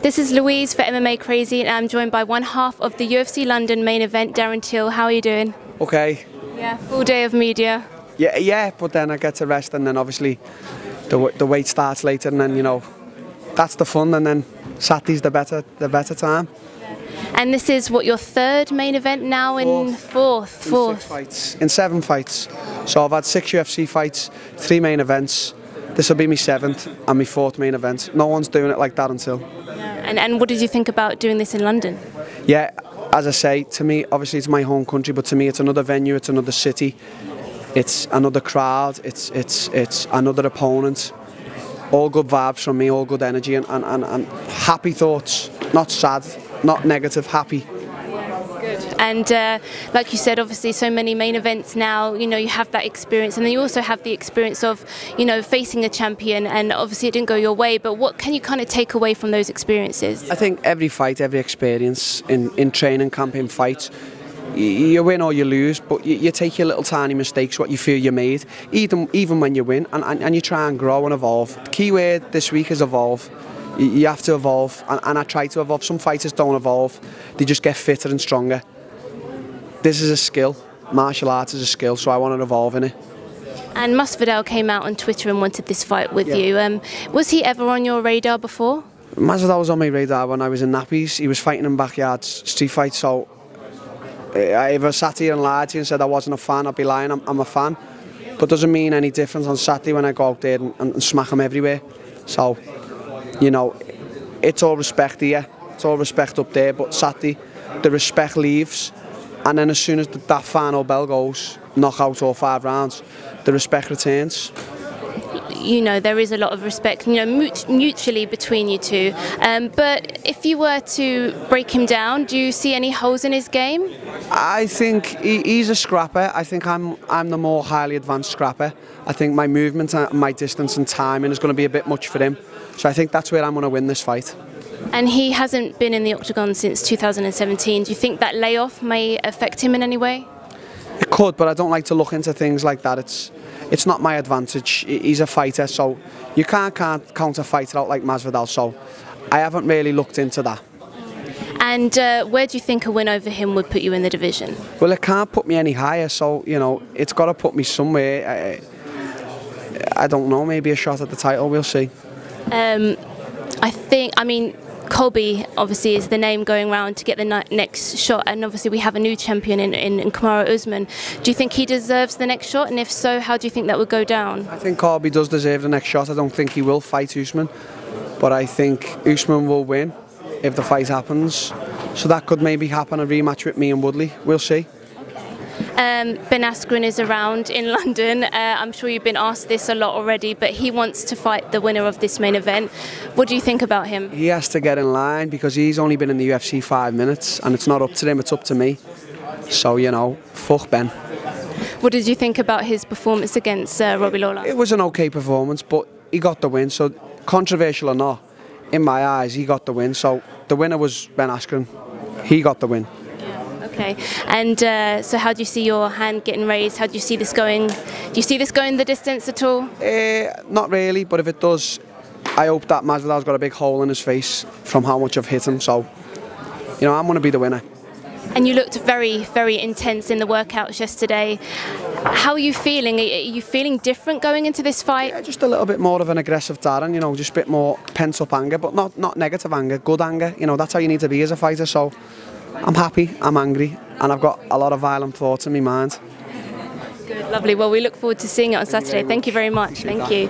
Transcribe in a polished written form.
This is Louise for MMA Crazy, and I'm joined by one half of the UFC London main event, Darren Till. How are you doing? Okay. Yeah, full day of media. Yeah, but then I get to rest, and then obviously the wait starts later, and then that's the fun, and then Saturday's the better time. And this is what, your third main event now? In fourth. In 6 fights, in 7 fights. So I've had 6 UFC fights, 3 main events. This will be my 7th and my 4th main event. No one's doing it like that until. And what did you think about doing this in London? Yeah, as I say, to me, obviously it's my home country, but to me it's another venue, it's another city, it's another crowd, it's another opponent. All good vibes from me, all good energy, and happy thoughts, not sad, not negative, happy. Good. And like you said, obviously so many main events now, you have that experience, and then you also have the experience of, facing a champion, and obviously it didn't go your way, but what can you kind of take away from those experiences? I think every fight, every experience in training camp, in fights, you win or you lose, but you take your little tiny mistakes, what you feel you made, even when you win, and you try and grow and evolve. The key word this week is evolve. You have to evolve, and I try to evolve. Some fighters don't evolve, they just get fitter and stronger. This is a skill, martial arts is a skill, so I want to evolve in it. And Masvidal came out on Twitter and wanted this fight with you. Was he ever on your radar before? Masvidal was on my radar when I was in nappies. He was fighting in backyard street fights, so if I sat here and lied to you and said I wasn't a fan, I'd be lying. I'm a fan, but doesn't mean any difference on Saturday when I go out there and smack him everywhere. So, it's all respect here, it's all respect up there, but Saturday, the respect leaves, and then as soon as that final bell goes, knockout or 5 rounds, the respect returns. There is a lot of respect, mutually between you two. But if you were to break him down, do you see any holes in his game? I think he's a scrapper. I think I'm the more highly advanced scrapper. I think my movement, my distance and timing is going to be a bit much for him. So I think that's where I'm going to win this fight. And he hasn't been in the octagon since 2017. Do you think that layoff may affect him in any way? It could, but I don't like to look into things like that. It's not my advantage. He's a fighter, so you can't count a fighter out like Masvidal, so I haven't really looked into that. And where do you think a win over him would put you in the division? Well, it can't put me any higher, so, it's got to put me somewhere. I don't know, maybe a shot at the title, we'll see. Colby obviously is the name going round to get the next shot, and obviously we have a new champion in Kamaru Usman. Do you think he deserves the next shot, and if so, how do you think that would go down? I think Colby does deserve the next shot. I don't think he will fight Usman, but I think Usman will win if the fight happens. So that could maybe happen, a rematch with me and Woodley. We'll see. Ben Askren is around in London. I'm sure you've been asked this a lot already, but he wants to fight the winner of this main event. What do you think about him? He has to get in line because he's only been in the UFC 5 minutes, and it's not up to him, it's up to me. So, fuck Ben. What did you think about his performance against Robbie Lawler? It was an okay performance, but he got the win. So, controversial or not, in my eyes, he got the win. So, the winner was Ben Askren. He got the win. Okay, and so how do you see your hand getting raised? How do you see this going? Do you see this going the distance at all? Not really, but if it does, I hope that Masvidal's got a big hole in his face from how much I've hit him. So, I'm going to be the winner. And you looked very, very intense in the workouts yesterday. How are you feeling? Are you feeling different going into this fight? Yeah, just a little bit more of an aggressive Darren, just a bit more pent-up anger, but not negative anger, good anger. That's how you need to be as a fighter. So, I'm happy, I'm angry, and I've got a lot of violent thoughts in my mind. Good, lovely. Well, we look forward to seeing it on Saturday. Thank you very much. Thank you.